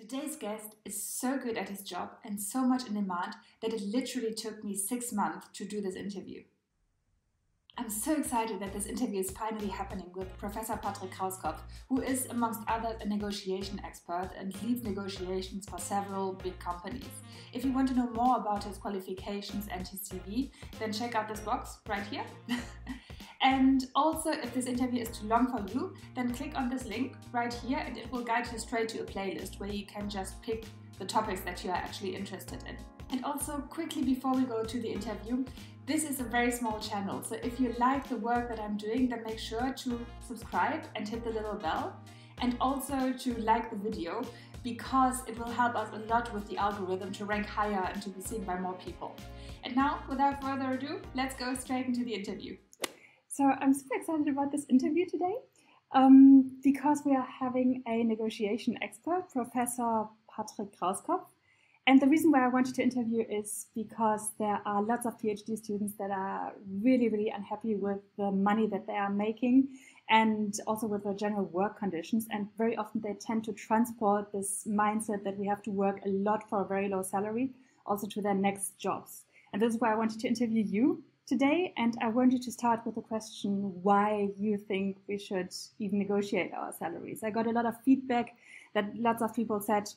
Today's guest is so good at his job and so much in demand that it literally took me 6 months to do this interview. I'm so excited that this interview is finally happening with Professor Patrick Krauskopf, who is, amongst others, a negotiation expert and leads negotiations for several big companies. If you want to know more about his qualifications and his CV, then check out this box right here. And also, if this interview is too long for you, then click on this link right here and it will guide you straight to a playlist where you can just pick the topics that you are actually interested in. And also, quickly before we go to the interview, this is a very small channel, so if you like the work that I'm doing, then make sure to subscribe and hit the little bell, and also to like the video, because it will help us a lot with the algorithm to rank higher and to be seen by more people. And now, without further ado, let's go straight into the interview. So I'm super excited about this interview today, because we are having a negotiation expert, Professor Patrick Krauskopf. And the reason why I wanted to interview is because there are lots of PhD students that are really unhappy with the money that they are making and also with the general work conditions. And very often they tend to transport this mindset that we have to work a lot for a very low salary also to their next jobs. And this is why I wanted to interview you today. And I want you to start with the question why you think we should even negotiate our salaries. I got a lot of feedback that lots of people said,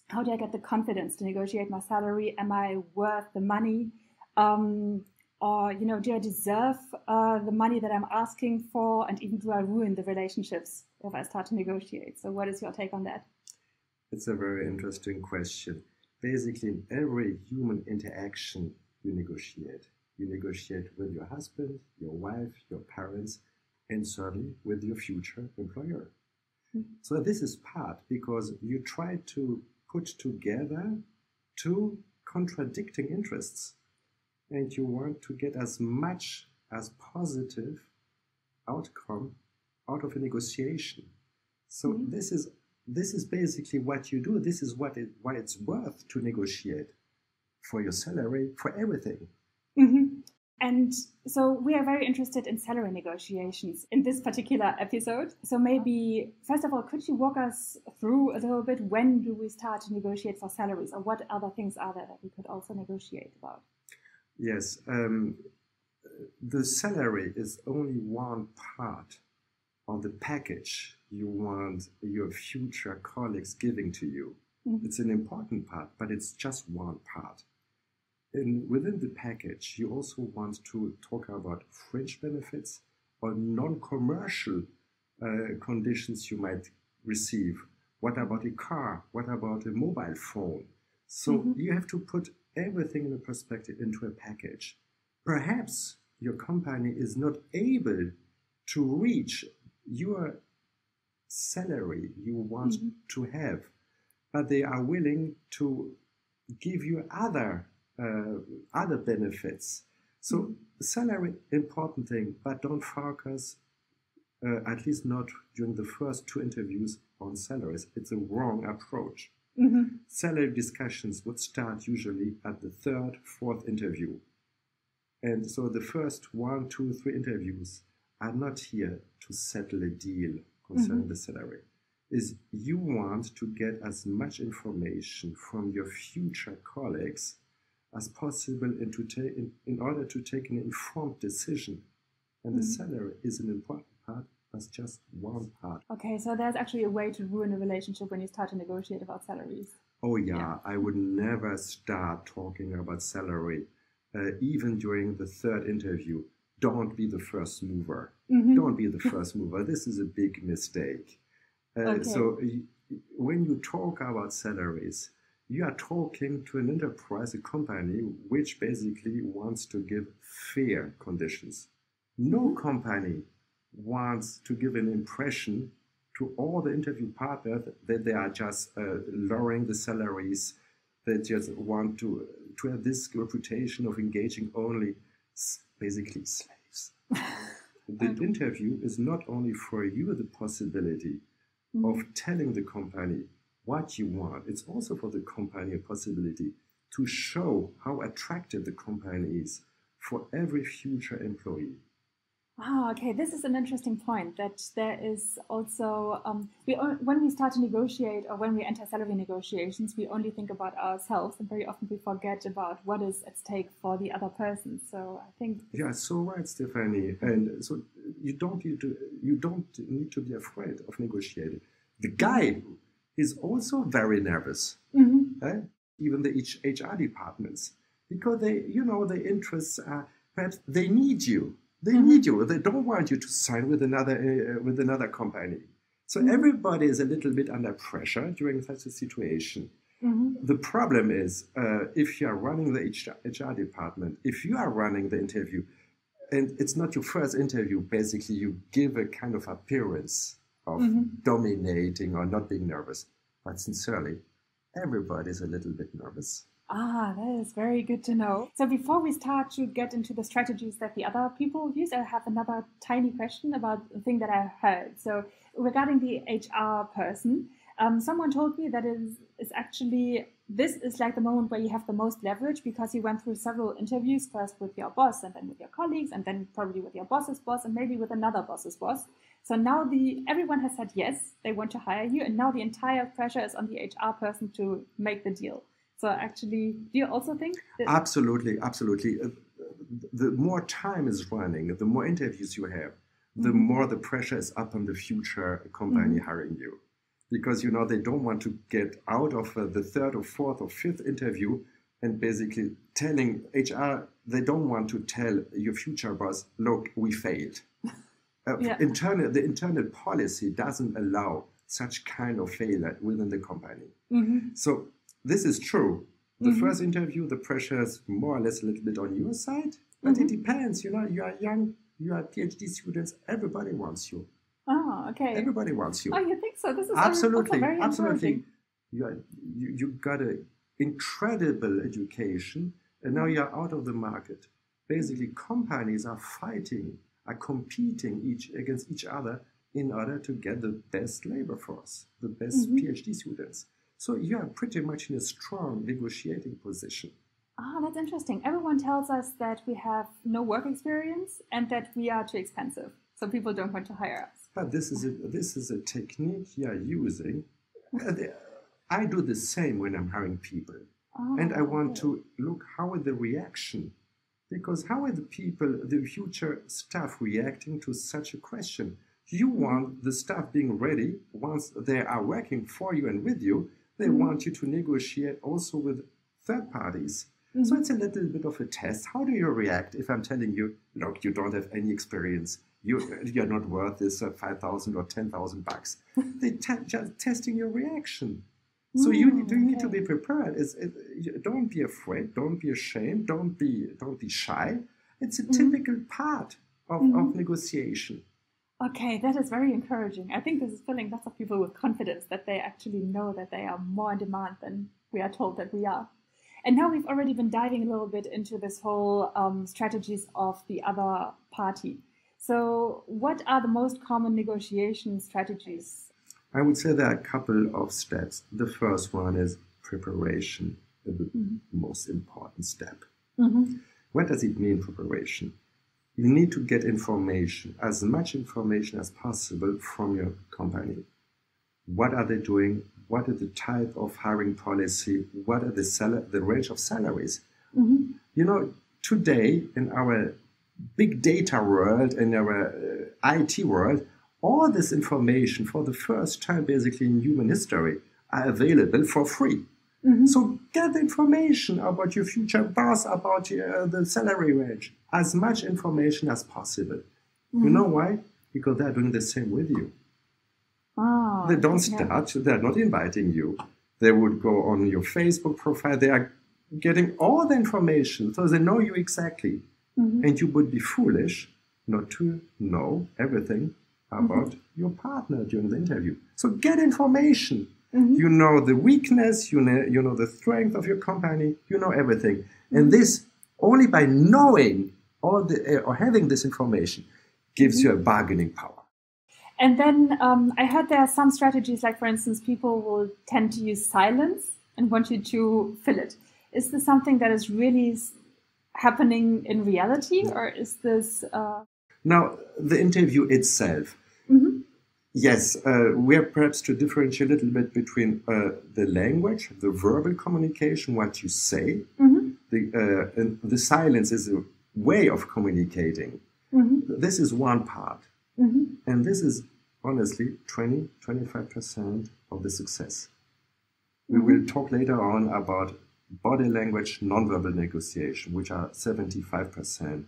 how do I get the confidence to negotiate my salary? Am I worth the money? Or, do I deserve the money that I'm asking for? And even do I ruin the relationships if I start to negotiate? So what is your take on that? It's a very interesting question. Basically, in every human interaction, you negotiate. You negotiate with your husband, your wife, your parents, and certainly with your future employer. Mm-hmm. So this is part because you try to put together two contradicting interests, and you want to get as much as positive outcome out of a negotiation. So this is basically what you do. This is why it's worth to negotiate for your salary, for everything. Mm-hmm. And so we are very interested in salary negotiations in this particular episode. So maybe, first of all, could you walk us through a little bit, when do we start to negotiate for salaries, or what other things are there that we could also negotiate about? Yes, the salary is only one part of the package you want your future colleagues giving to you. Mm-hmm. It's an important part, but it's just one part. And within the package, you also want to talk about fringe benefits or non-commercial conditions you might receive. What about a car? What about a mobile phone? So you have to put everything in a perspective into a package. Perhaps your company is not able to reach your salary you want to have, but they are willing to give you other benefits. So salary, important thing, but don't focus, at least not during the first two interviews, on salaries. It's a wrong approach. Mm-hmm. Salary discussions would start usually at the third, fourth interview. And so the first 1, 2, 3 interviews are not here to settle a deal concerning the salary. Is you want to get as much information from your future colleagues as possible in order to take an informed decision. And the salary is an important part, as just one part. Okay, so there's actually a way to ruin a relationship when you start to negotiate about salaries. Oh yeah. I would never start talking about salary, even during the third interview. Don't be the first mover. Don't be the first mover. This is a big mistake. Okay. So when you talk about salaries, you are talking to an enterprise, a company, which basically wants to give fair conditions. No company wants to give an impression to all the interview partners that they are just lowering the salaries, they just want to have this reputation of engaging only basically slaves. The interview is not only for you the possibility of telling the company what you want, it's also for the company a possibility to show how attractive the company is for every future employee. Ah, okay. This is an interesting point that there is also, when we start to negotiate or when we enter salary negotiations, we only think about ourselves and very often we forget about what is at stake for the other person. So I think. Yeah, so right, Stephanie. And so you don't need to be afraid of negotiating. The guy is also very nervous, even the HR departments, because their interests are, perhaps they need you. They need you. They don't want you to sign with another company. So everybody is a little bit under pressure during such a situation. The problem is if you are running the HR department, if you are running the interview, and it's not your first interview, basically you give a kind of appearance of dominating or not being nervous. But sincerely, everybody is a little bit nervous. Ah, that is very good to know. So before we start to get into the strategies that the other people use, I have another tiny question about the thing that I heard. So regarding the HR person, someone told me that this is like the moment where you have the most leverage because you went through several interviews, first with your boss and then with your colleagues and then probably with your boss's boss and maybe with another boss's boss. So now everyone has said yes, they want to hire you, and now the entire pressure is on the HR person to make the deal. So actually, do you also think that? Absolutely. The more time is running, the more interviews you have, the more the pressure is up on the future company hiring you. Because, they don't want to get out of the third or fourth or fifth interview and basically telling HR, they don't want to tell your future boss, look, we failed. The internal policy doesn't allow such kind of failure within the company. So this is true. The first interview, the pressure is more or less a little bit on your side, but it depends. You are young, you are PhD students, everybody wants you. Oh, okay. Everybody wants you. Oh, you think so? This is absolutely. Very encouraging. You got an incredible education, and now you're out of the market. Basically, companies are competing against each other in order to get the best labor force, the best PhD students. So you are pretty much in a strong negotiating position. Ah, that's interesting. Everyone tells us that we have no work experience and that we are too expensive, so people don't want to hire us. But this is a technique you are using. I do the same when I'm hiring people, and I want to look how is the reaction, because how are the future staff reacting to such a question? You want the staff being ready once they are working for you and with you. They want you to negotiate also with third parties. So it's a little bit of a test. How do you react if I'm telling you, look, you don't have any experience. You're not worth this 5,000 or 10,000 bucks. They're just testing your reaction. So you need to be prepared. Don't be afraid. Don't be ashamed. Don't be shy. It's a typical part of negotiation. Okay, that is very encouraging. I think this is filling lots of people with confidence that they actually know that they are more in demand than we are told that we are. And now we've already been diving a little bit into this whole strategies of the other party. So what are the most common negotiation strategies? I would say there are a couple of steps. The first one is preparation, the most important step. What does it mean, preparation? You need to get information, as much information as possible from your company. What are they doing? What is the type of hiring policy? What are the range of salaries? Today in our big data world, in our IT world, all this information for the first time basically in human history are available for free. So get the information about your future boss, about the salary range, as much information as possible. You know why? Because they're doing the same with you. They don't start, they're not inviting you. They would go on your Facebook profile, they are getting all the information, so they know you exactly. And you would be foolish not to know everything about your partner during the interview. So get information. You know the weakness, you know the strength of your company, you know everything. And this, only by knowing or having this information, gives you a bargaining power. And then I heard there are some strategies, like for instance, people will tend to use silence and want you to fill it. Is this something that is really happening in reality, or is this... Now, the interview itself. Yes, we have perhaps to differentiate a little bit between the language, the verbal communication, what you say. And the silence is a way of communicating. This is one part. And this is honestly 20-25% of the success. We will talk later on about body language, nonverbal negotiation, which are 75%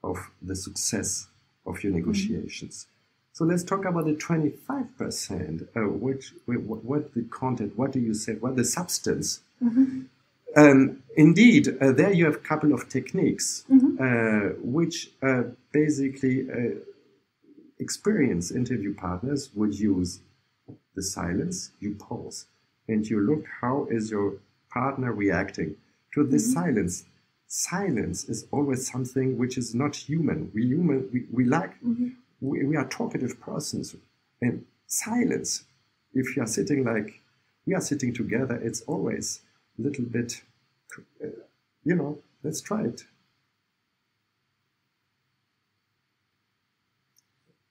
of the success of your negotiations. So let's talk about the 25%, what the content, what do you say, what the substance. Indeed, there you have a couple of techniques, which basically experienced interview partners would use. The silence, you pause, and you look how is your partner reacting to this silence. Silence is always something which is not human. We like, we are talkative persons. And silence, if you are sitting like we are sitting together, it's always a little bit, let's try it.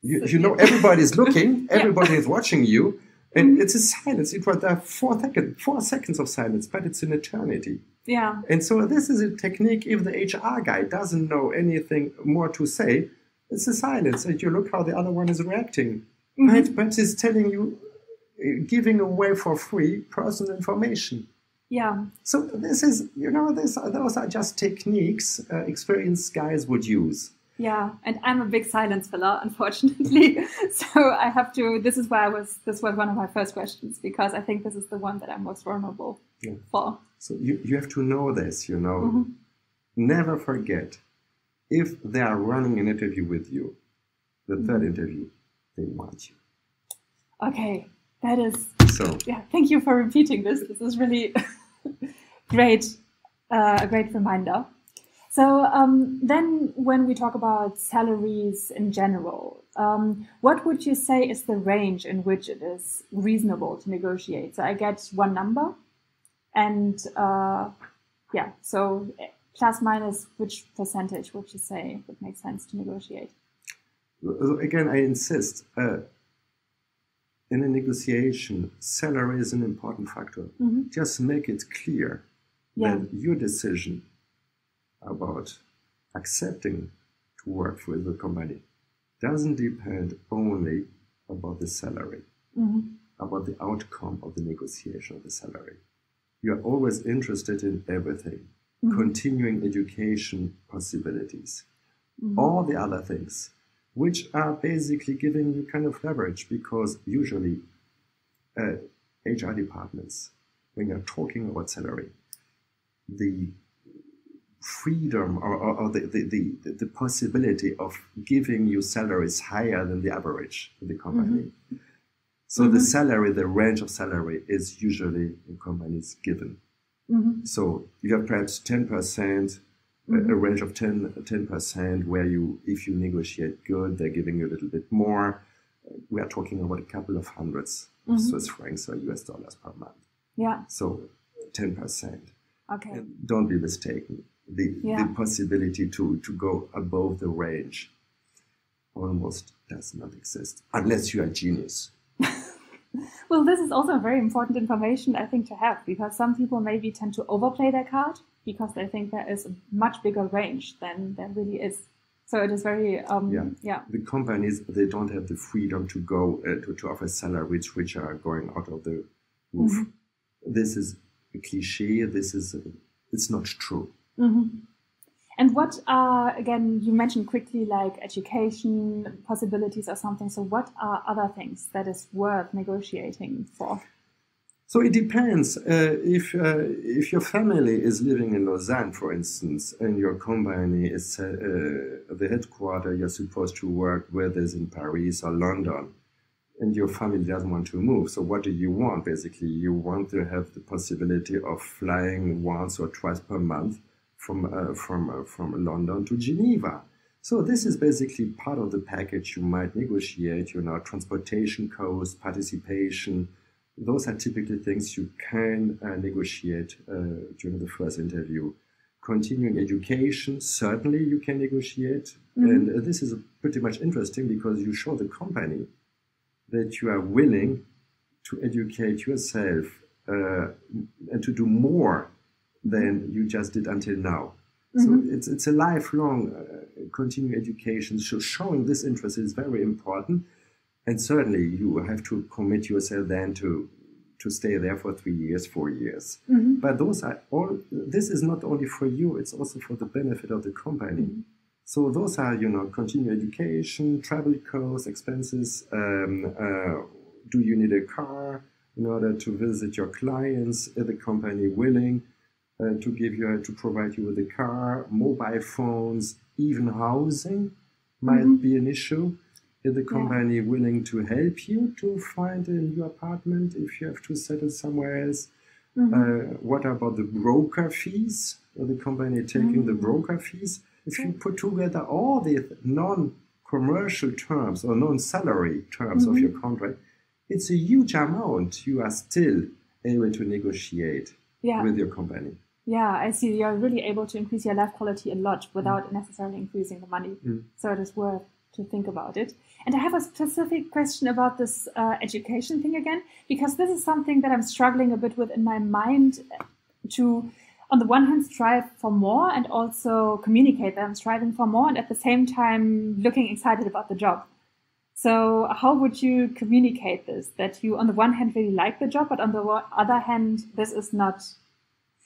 Everybody's looking, everybody is watching you, and it's a silence. It was 4 seconds of silence, but it's an eternity. Yeah. And so this is a technique. If the HR guy doesn't know anything more to say, it's a silence, and you look how the other one is reacting. But he's telling you, giving away for free personal information. Yeah. So this is, those are just techniques experienced guys would use. Yeah, and I'm a big silence filler, unfortunately. So I have to. This was one of my first questions, because I think this is the one that I'm most vulnerable for. So you have to know this. Never forget, if they are running an interview with you, the third interview, they want you. Okay, that is. So yeah, thank you for repeating this. This is really great, a great reminder. So then when we talk about salaries in general, what would you say is the range in which it is reasonable to negotiate? So I get one number, and so plus minus which percentage would you say would make sense to negotiate? Again, I insist, in a negotiation, salary is an important factor. Just make it clear that your decision about accepting to work for the company doesn't depend only about the salary, about the outcome of the negotiation of the salary. You are always interested in everything, continuing education possibilities, all the other things, which are basically giving you kind of leverage, because usually HR departments, when you're talking about salary, the freedom or the possibility of giving you salaries higher than the average in the company. So the salary, the range of salary is usually in companies given. So you have perhaps 10%, a range of 10% where if you negotiate good, they're giving you a little bit more. We are talking about a couple of hundreds of Swiss francs or US dollars per month. Yeah. So 10%. Okay. And don't be mistaken. The possibility to go above the range almost does not exist, unless you are a genius. Well, this is also very important information, I think, to have, because some people maybe tend to overplay their card because they think there is a much bigger range than there really is. So it is very, The companies, they don't have the freedom to go to offer salaries which are going out of the roof. This is a cliche. It's not true. And what are, again, you mentioned quickly like education possibilities or something. So what are other things that is worth negotiating for? So it depends. If your family is living in Lausanne, for instance, and your company is the headquarters you're supposed to work with is in Paris or London, and your family doesn't want to move. So what do you want? Basically, you want to have the possibility of flying once or twice per month from London to Geneva. So this is basically part of the package you might negotiate, transportation costs, participation. Those are typically things you can negotiate during the first interview. continuing education, certainly you can negotiate. And this is pretty much interesting because you show the company that you are willing to educate yourself and to do more than you just did until now. So it's a lifelong continuing education. So showing this interest is very important. And certainly you have to commit yourself then to stay there for 3 years, 4 years. But those are all, this is not only for you, it's also for the benefit of the company. So those are, continuing education, travel costs, expenses. Do you need a car in order to visit your clients? Is the company willing to provide you with a car? Mobile phones, even housing might be an issue. Is the company willing to help you to find a new apartment if you have to settle somewhere else? What about the broker fees? Is the company taking the broker fees? If you put together all the non-commercial terms or non-salary terms of your contract, it's a huge amount you are still able to negotiate with your company. Yeah, I see. You're really able to increase your life quality a lot without necessarily increasing the money. So it is worth to think about it. And I have a specific question about this education thing again, because this is something that I'm struggling a bit with in my mind to, on the one hand, strive for more and also communicate that I'm striving for more and at the same time looking excited about the job. So how would you communicate this? That you, on the one hand, really like the job, but on the other hand, this is not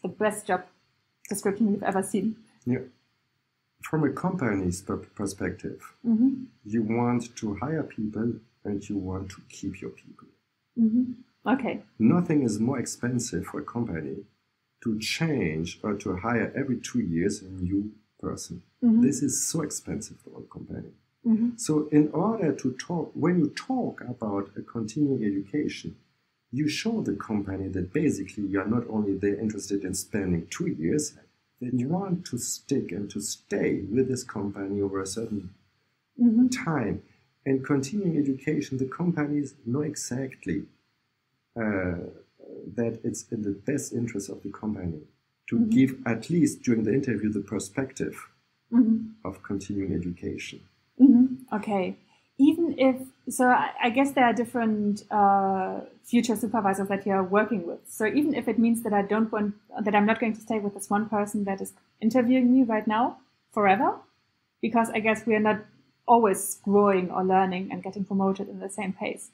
the best job description you've ever seen. Yeah. From a company's perspective, you want to hire people and you want to keep your people. Okay. Nothing is more expensive for a company to change or to hire every 2 years a new person. This is so expensive for a company. So in order to talk, when you talk about a continuing education, you show the company that basically you're not only there interested in spending 2 years, that you want to stick and to stay with this company over a certain time. And continuing education, the companies know exactly that it's in the best interest of the company to give, at least during the interview, the perspective of continuing education. Okay. Even if, so I guess there are different future supervisors that you're working with. So even if it means that I'm not going to stay with this one person that is interviewing me right now forever, because I guess we are not always growing or learning and getting promoted in the same pace.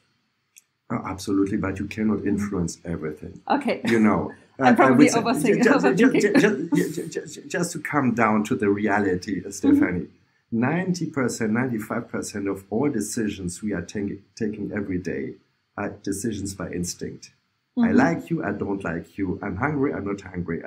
Oh, absolutely, but you cannot influence everything. Okay. I'm probably overthinking. Just to come down to the reality, Stephanie. 90%, 95% of all decisions we are taking every day are decisions by instinct. I like you, I don't like you. I'm hungry, I'm not hungry.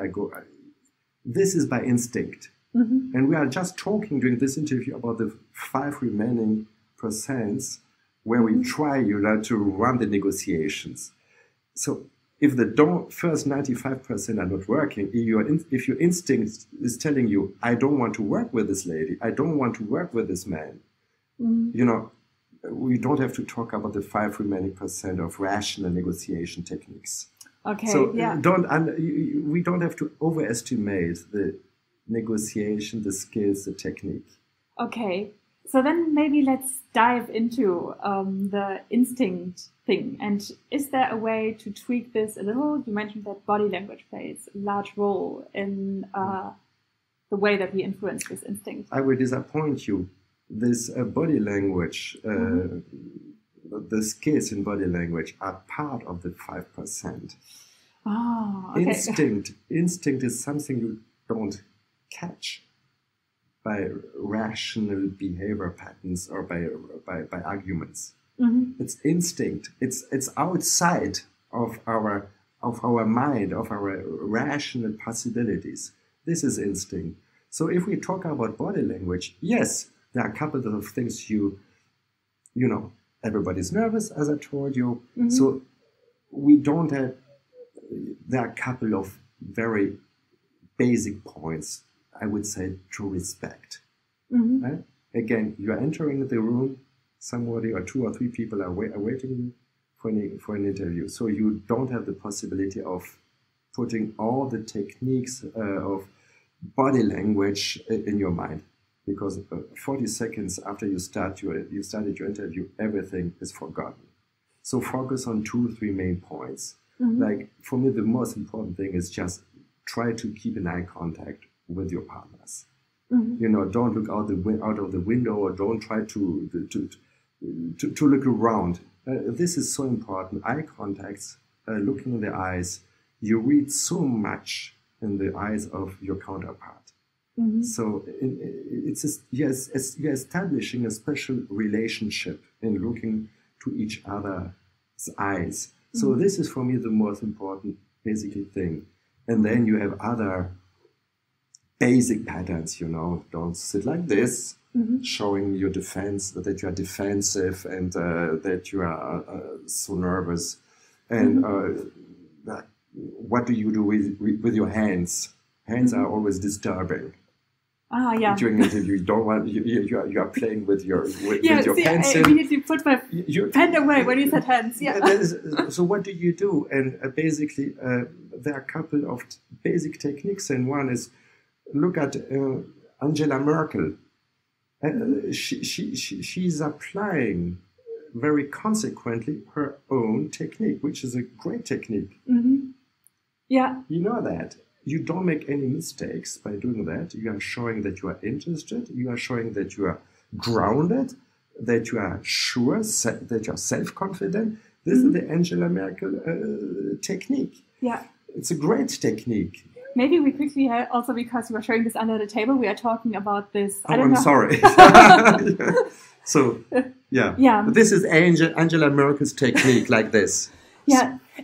This is by instinct. And we are just talking during this interview about the 5 remaining percents where we try to run the negotiations. So if the first 95% are not working, if your instinct is telling you, I don't want to work with this lady, I don't want to work with this man, we don't have to talk about the 5 remaining percent of rational negotiation techniques. Okay. So we don't have to overestimate the negotiation, the skills, the technique. Okay. So then maybe let's dive into the instinct thing. And is there a way to tweak this a little? You mentioned that body language plays a large role in the way that we influence this instinct. I will disappoint you. This body language, the skills in body language are part of the 5%. Oh, okay. Instinct is something you don't catch by rational behavior patterns or by arguments. It's instinct. It's outside of our mind, of our rational possibilities. This is instinct. So if we talk about body language, yes, there are a couple of things everybody's nervous, as I told you. So we don't have, there are a couple of very basic points, I would say, to respect. Right? Again, you are entering the room, somebody or 2 or 3 people are awaiting you for an interview. So you don't have the possibility of putting all the techniques of body language in your mind, because 40 seconds after you started your interview, everything is forgotten. So focus on 2-3 main points. Like for me, the most important thing is just try to keep an eye contact with your partners. You know, don't look out of the window, or don't try to look around. This is so important. Eye contacts, looking in the eyes. You read so much in the eyes of your counterpart. So you're establishing a special relationship in looking to each other's eyes. So this is for me the most important basically thing. And then you have other basic patterns, you know, don't sit like this, showing your defense, that you are defensive and that you are so nervous. And what do you do with your hands? Hands are always disturbing. During an interview, you don't want you are playing with your pencil. I immediately put my pen away when you said hands. So what do you do? And basically, there are a couple of basic techniques, and one is look at Angela Merkel. She's applying very consequently her own technique, which is a great technique. You know that. You don't make any mistakes by doing that. You are showing that you are interested. You are showing that you are grounded, that you are sure, that you are self-confident. This is the Angela Merkel technique. It's a great technique. Maybe we quickly, also because you were showing this under the table, we are talking about this. I'm sorry. So, this is Angela Merkel's technique, like this.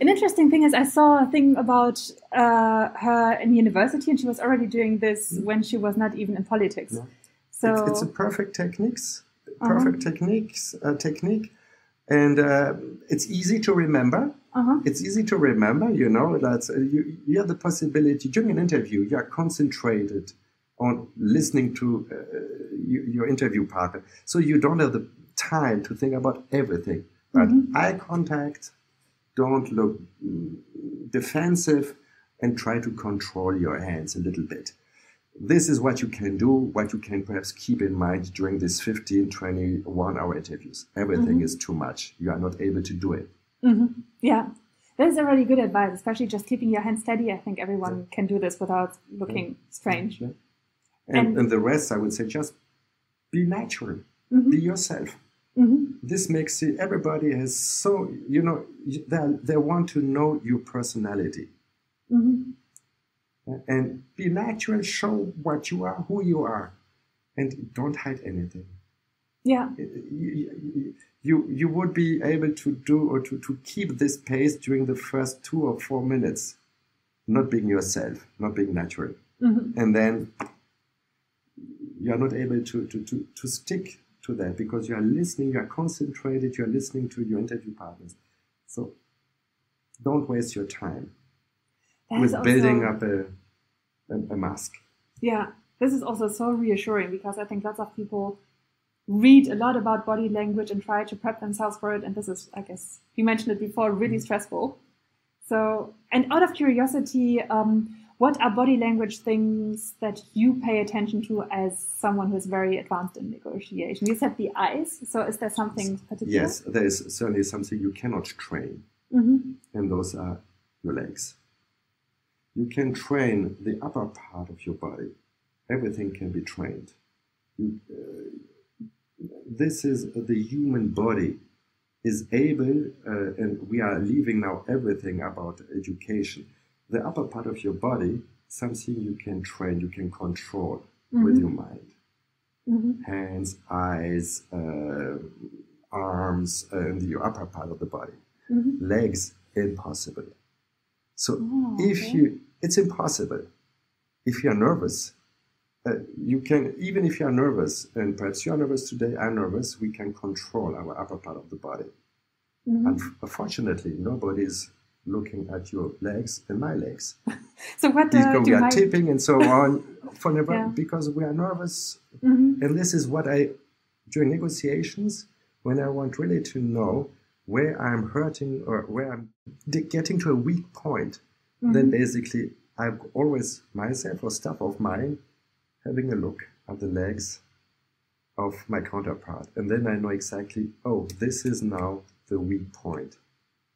An interesting thing is I saw a thing about her in university, and she was already doing this when she was not even in politics. So it's a perfect technique, and it's easy to remember. It's easy to remember, you know, that you have the possibility during an interview, you are concentrated on listening to your interview partner. So you don't have the time to think about everything. But eye contact, don't look defensive, and try to control your hands a little bit. This is what you can do, what you can perhaps keep in mind during these 15, 20, 1-hour interviews. Everything is too much. You are not able to do it. That is a really good advice, especially just keeping your hands steady. I think everyone can do this without looking strange. And the rest, I would say, just be natural. Be yourself. This makes it, everybody has so, you know, they want to know your personality. And be natural, show what you are, who you are, and don't hide anything. You would be able to do or to keep this pace during the first 2 or 4 minutes, not being yourself, not being natural. And then you are not able to stick to that, because you are listening, you are concentrated, you are listening to your interview partners. So don't waste your time with building up a mask. This is also so reassuring, because I think lots of people read a lot about body language and try to prep themselves for it, and this is, I guess, you mentioned it before, really stressful. So, and out of curiosity, what are body language things that you pay attention to as someone who's very advanced in negotiation? You said the eyes, so is there something particular? Yes, there is certainly something you cannot train, and those are your legs. You can train the upper part of your body. Everything can be trained. This is the human body is able, and we are leaving now everything about education. The upper part of your body, something you can train, you can control with your mind. Hands, eyes, arms, and your upper part of the body. Legs, impossible. So it's impossible. If you're nervous, you can, even if you're nervous, and perhaps you're nervous today, I'm nervous, we can control our upper part of the body. Unfortunately, nobody's looking at your legs and my legs. So what we are tipping and so on because we are nervous. And this is what during negotiations, when I want really to know where I'm hurting or where I'm getting to a weak point, then basically I've always, myself or staff of mine, having a look at the legs of my counterpart. And then I know exactly, oh, this is now the weak point.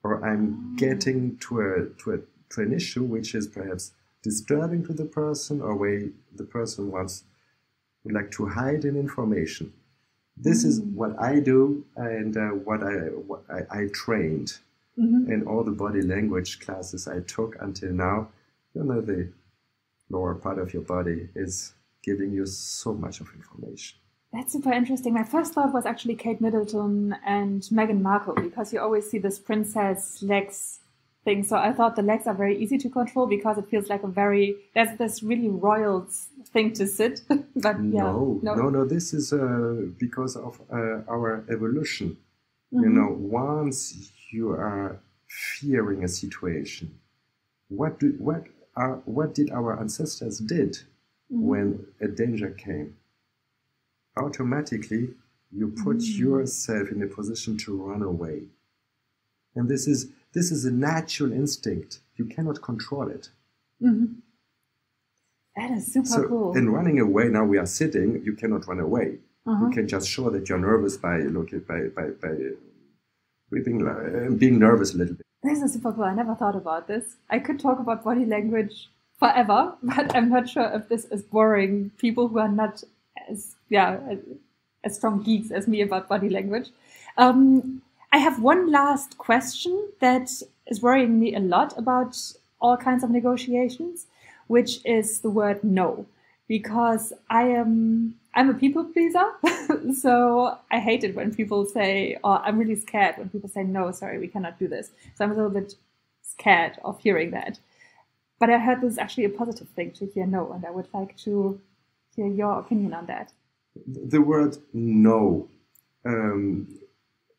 Or I'm getting to an issue which is perhaps disturbing to the person, or where the person would like to hide an information. This is what I do, and what I trained in all the body language classes I took until now. The lower part of your body is giving you so much of information. That's super interesting. My first thought was actually Kate Middleton and Meghan Markle, because you always see this princess legs thing. So I thought the legs are very easy to control because it feels like there's this really royal thing to sit. But no. This is because of our evolution. Once you are fearing a situation, what did our ancestors did when a danger came? Automatically, you put yourself in a position to run away. And this is a natural instinct. You cannot control it. That is super cool. In running away, now we are sitting, you cannot run away. You can just show that you're nervous by being nervous a little bit. This is super cool. I never thought about this. I could talk about body language forever, but I'm not sure if this is boring people who are not as strong geeks as me about body language. I have one last question that is worrying me a lot about all kinds of negotiations, which is the word no, because I'm a people pleaser. So I hate it when people say, or I'm really scared when people say, no, sorry, we cannot do this. So I'm a little bit scared of hearing that. But I heard this is actually a positive thing to hear no, and I would like to hear your opinion on that. The word no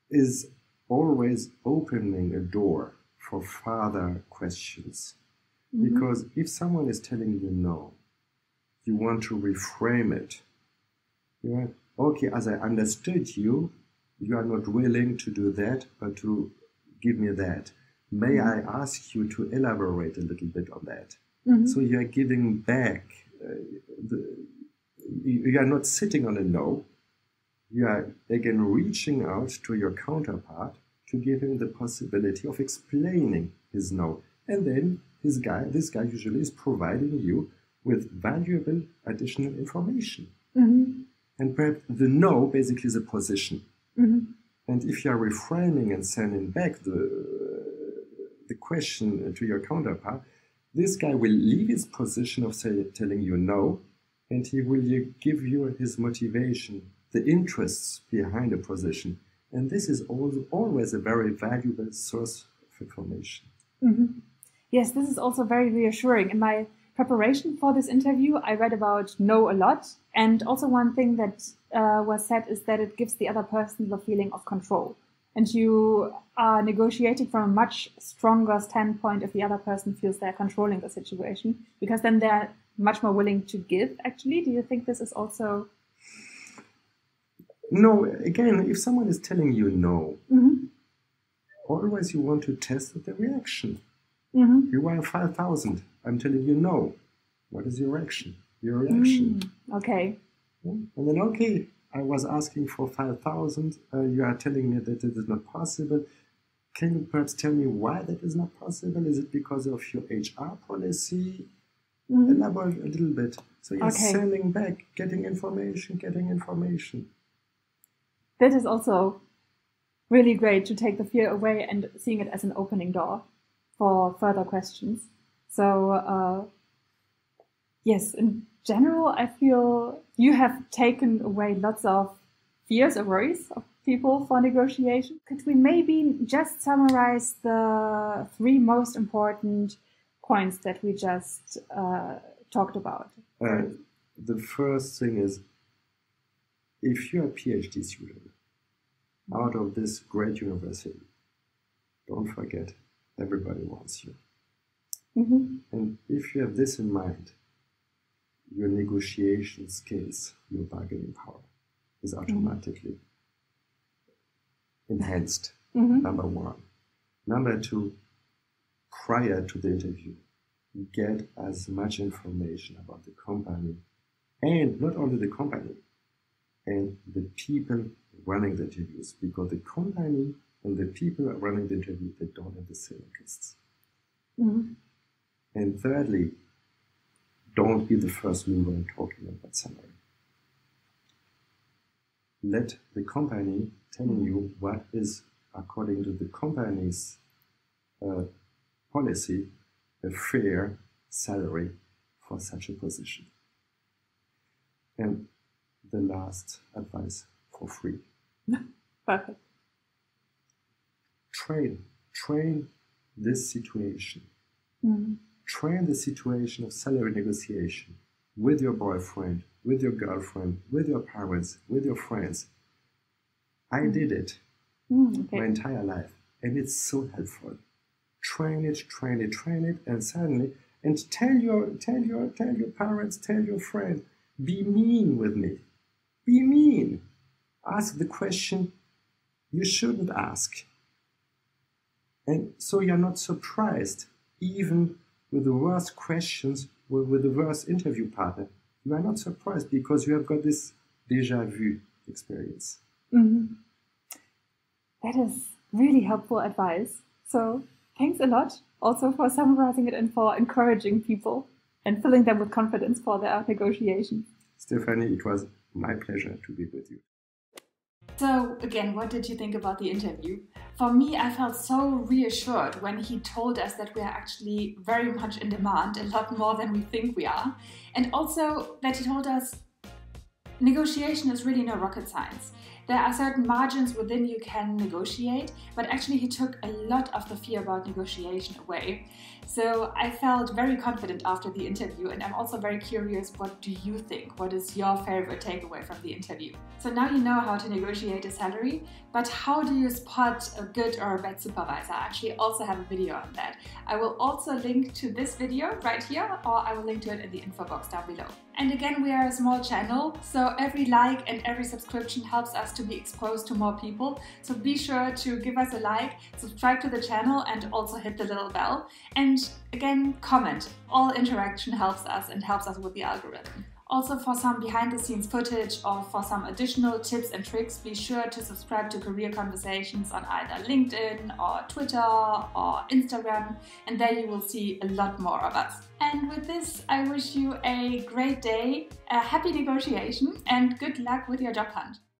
is always opening a door for further questions. Because if someone is telling you no, you want to reframe it. Okay, as I understood you, you are not willing to do that, but to give me that. May I ask you to elaborate a little bit on that? So you are giving back. You are not sitting on a no. You are again reaching out to your counterpart to give him the possibility of explaining his no. And then this guy usually is providing you with valuable additional information. And perhaps the no basically is a position. And if you are reframing and sending back the question to your counterpart, this guy will leave his position of telling you no, and he will give you his motivation, the interests behind the position. And this is always a very valuable source of information. Yes, this is also very reassuring. In my preparation for this interview, I read about no a lot. And also one thing that was said is that it gives the other person the feeling of control. And you are negotiating from a much stronger standpoint if the other person feels they're controlling the situation, because then they're much more willing to give, actually. Do you think this is also... No, again, if someone is telling you no, always you want to test the reaction. You are 5,000. I'm telling you no. What is your reaction? Okay. And then, okay, I was asking for 5,000. You are telling me that it is not possible. Can you perhaps tell me why that is not possible? Is it because of your HR policy? Elaborate a little bit. So you're sending back, getting information. That is also really great, to take the fear away and seeing it as an opening door for further questions. So, yes, in general, I feel you have taken away lots of fears or worries of people for negotiation. Could we maybe just summarize the 3 most important points that we just talked about? The first thing is, if you're a PhD student out of this great university, don't forget, everybody wants you. And if you have this in mind, your negotiation skills, your bargaining power is automatically enhanced, number 1. Number 2, prior to the interview, get as much information about the company, and not only the company, and the people running the interviews, because the company and the people running the interview, they don't have the same interests. Mm-hmm. And thirdly, don't be the first mover in talking about salary. Let the company telling you what is, according to the company's policy, a fair salary for such a position. And the last advice, for free. Perfect. Train this situation. Mm-hmm. Train the situation of salary negotiation with your boyfriend, with your girlfriend, with your parents, with your friends. I did it my entire life, and it's so helpful. Train it, and suddenly, and tell your parents, tell your friend, be mean with me. Be mean. Ask the question you shouldn't ask. And so you're not surprised, even with the worst questions, with the worst interview partner. You are not surprised because you have got this déjà vu experience. Mm-hmm. That is really helpful advice. So thanks a lot also for summarizing it and for encouraging people and filling them with confidence for their negotiations. Stephanie, it was my pleasure to be with you. So again, what did you think about the interview? For me, I felt so reassured when he told us that we are actually very much in demand, a lot more than we think we are. And also that he told us negotiation is really no rocket science. There are certain margins within you can negotiate, but actually he took a lot of the fear about negotiation away. So I felt very confident after the interview, and I'm also very curious, what do you think? What is your favorite takeaway from the interview? So now you know how to negotiate a salary, but how do you spot a good or a bad supervisor? I actually also have a video on that. I will also link to this video right here, or I will link to it in the info box down below. And again, we are a small channel, so every like and every subscription helps us to be exposed to more people. So be sure to give us a like, subscribe to the channel, and also hit the little bell. And again, comment. All interaction helps us and helps us with the algorithm. Also, for some behind the scenes footage or for some additional tips and tricks, be sure to subscribe to Career Conversations on either LinkedIn or Twitter or Instagram, and there you will see a lot more of us. And with this, I wish you a great day, a happy negotiation, and good luck with your job hunt.